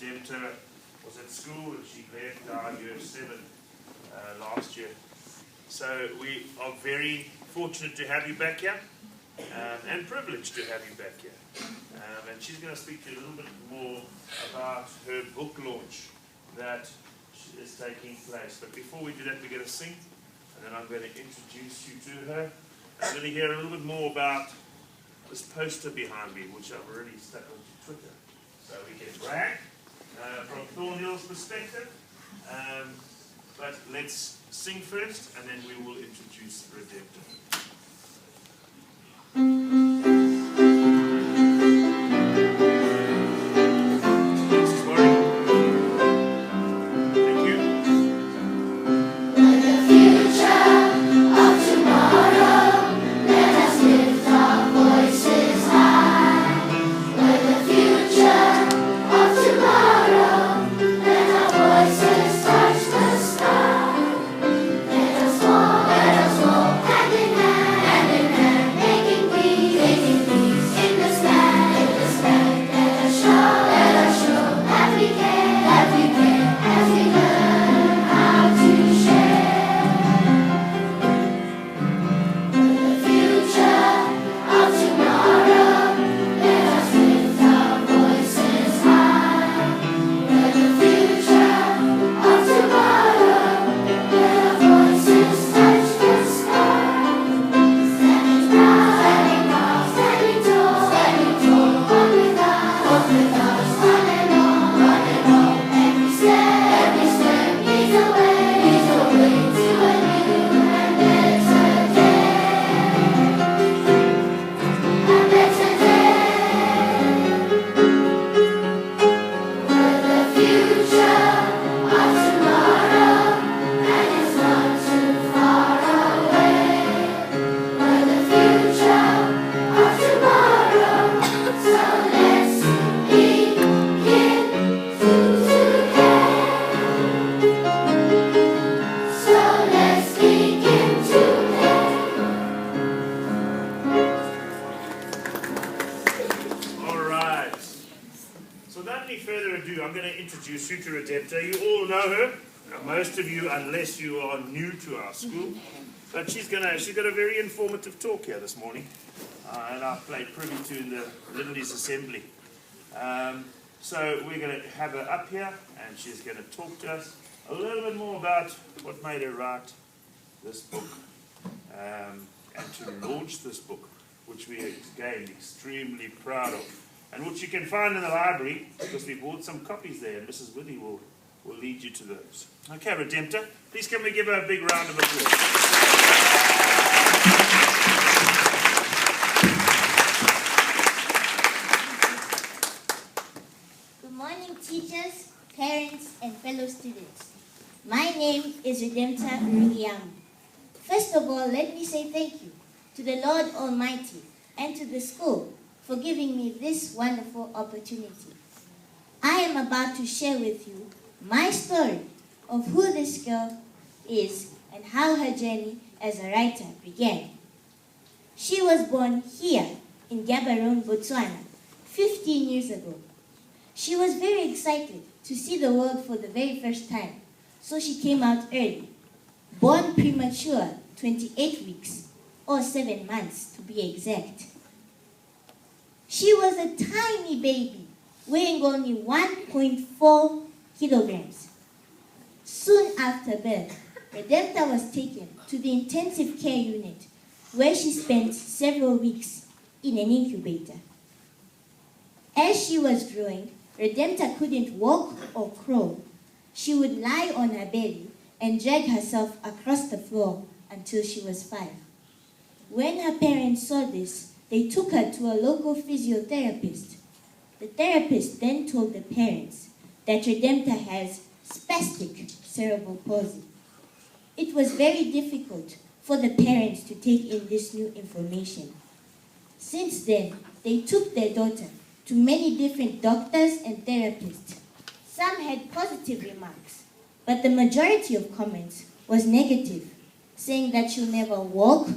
Redempta was at school and she left our year 7 last year. So we are very fortunate to have you back here and privileged to have you back here. And she's going to speak to you a little bit more about her book launch that is taking place. But before we do that, we're going to sing, and then I'm going to introduce you to her. I'm going to hear a little bit more about this poster behind me, which I've already stuck onto Twitter, so we can brag from Thornhill's perspective. But let's sing first, and then we will introduce Redempta. You to Redempta. You all know her, most of you, unless you are new to our school. But she's got a very informative talk here this morning, and I've played privy to in the Lindy's Assembly. So we're going to have her up here, and she's going to talk to us a little bit more about what made her write this book, and to launch this book, which we are again extremely proud of. And which you can find in the library, because we bought some copies there, and Mrs. Woody will lead you to those. Okay, Redempta, please can we give her a big round of applause. Good morning, teachers, parents, and fellow students. My name is Redempta Rugeiyamu. First of all, let me say thank you to the Lord Almighty and to the school for giving me this wonderful opportunity. I am about to share with you my story of who this girl is and how her journey as a writer began. She was born here in Gaborone, Botswana, 15 years ago. She was very excited to see the world for the very first time, so she came out early. Born premature, 28 weeks, or 7 months to be exact. She was a tiny baby, weighing only 1.4 kilograms. Soon after birth, Redempta was taken to the intensive care unit, where she spent several weeks in an incubator. As she was growing, Redempta couldn't walk or crawl. She would lie on her belly and drag herself across the floor until she was 5. When her parents saw this, they took her to a local physiotherapist. The therapist then told the parents that Redempta has spastic cerebral palsy. It was very difficult for the parents to take in this new information. Since then, they took their daughter to many different doctors and therapists. Some had positive remarks, but the majority of comments was negative, saying that she'll never walk,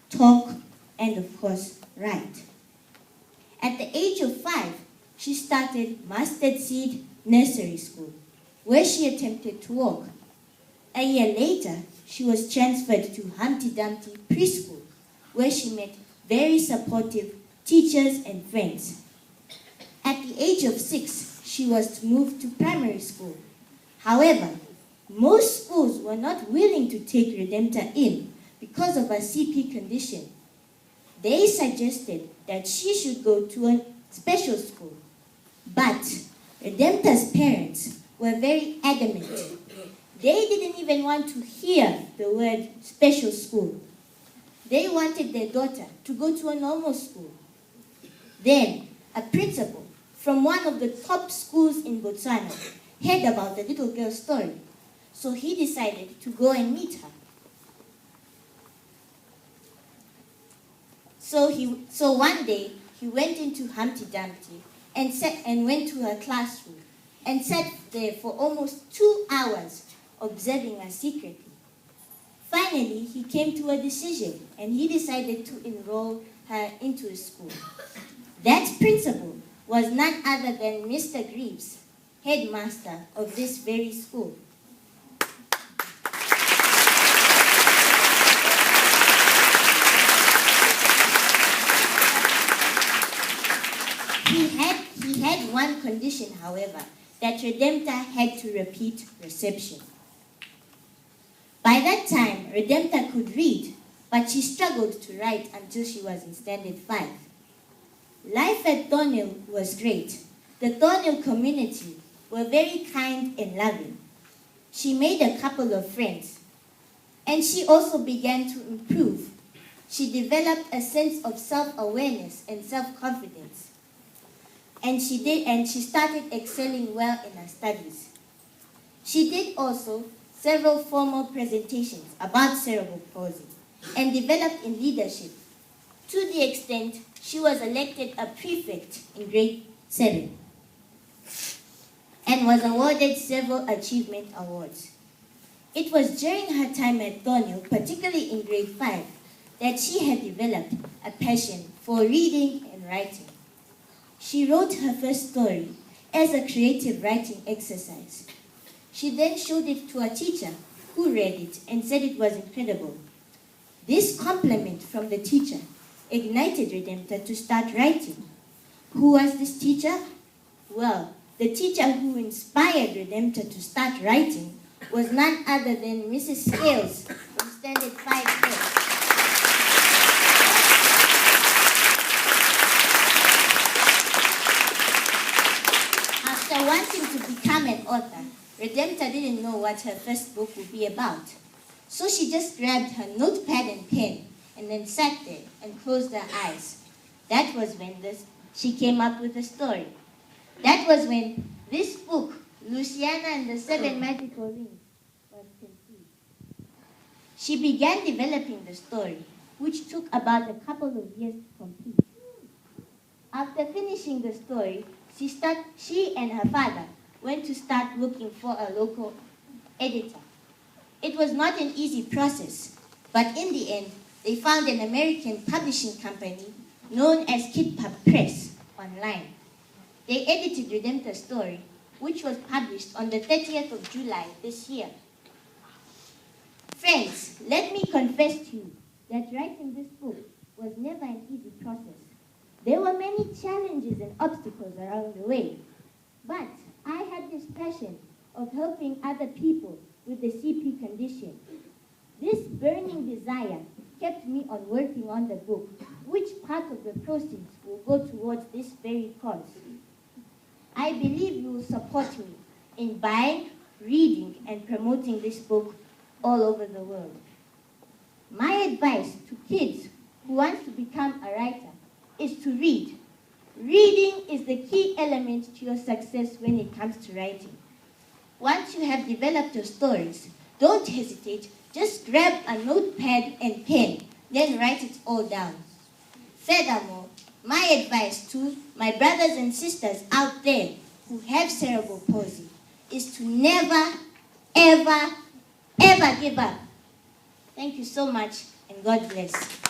talk, and of course, write. At the age of 5, she started Mustard Seed Nursery School, where she attempted to walk. A year later, she was transferred to Humpty Dumpty Preschool, where she met very supportive teachers and friends. At the age of 6, she was to move to primary school. However, most schools were not willing to take Redempta in because of her CP condition. They suggested that she should go to a special school. But Redempta's parents were very adamant. They didn't even want to hear the word special school. They wanted their daughter to go to a normal school. Then, a principal from one of the top schools in Botswana heard about the little girl's story, so he decided to go and meet her. So one day, he went into Humpty Dumpty and went to her classroom and sat there for almost 2 hours, observing her secretly. Finally, he came to a decision and he decided to enroll her into a school. That principal was none other than Mr. Greaves, headmaster of this very school. He had one condition, however, that Redempta had to repeat reception. By that time, Redempta could read, but she struggled to write until she was in Standard 5. Life at Thornhill was great. The Thornhill community were very kind and loving. She made a couple of friends, and she also began to improve. She developed a sense of self-awareness and self-confidence. And she started excelling well in her studies. She did also several formal presentations about cerebral palsy and developed in leadership to the extent she was elected a prefect in grade 7 and was awarded several achievement awards. It was during her time at Thornhill, particularly in grade 5, that she had developed a passion for reading and writing. She wrote her first story as a creative writing exercise. She then showed it to a teacher who read it and said it was incredible. This compliment from the teacher ignited Redempta to start writing. Who was this teacher? Well, the teacher who inspired Redempta to start writing was none other than Mrs. Scales from Standard 5. After wanting to become an author, Redempta didn't know what her first book would be about. So she just grabbed her notepad and pen and then sat there and closed her eyes. That was when she came up with a story. That was when this book, Luciana and the 7 Magical Rings, was conceived. She began developing the story, which took about a couple of years to complete. After finishing the story, she and her father went to start looking for a local editor. It was not an easy process, but in the end, they found an American publishing company known as Kid Pub Press online. They edited Redempta's story, which was published on the 30th of July this year. Friends, let me confess to you that writing this book was never an easy process. There were many challenges and obstacles along the way, but I had this passion of helping other people with the CP condition. This burning desire kept me on working on the book, which part of the proceeds will go towards this very cause. I believe you will support me in buying, reading, and promoting this book all over the world. My advice to kids who want to become a writer is to read. Reading is the key element to your success when it comes to writing. Once you have developed your stories, don't hesitate. Just grab a notepad and pen, then write it all down. Furthermore, my advice to my brothers and sisters out there who have cerebral palsy is to never, ever, ever give up. Thank you so much, and God bless.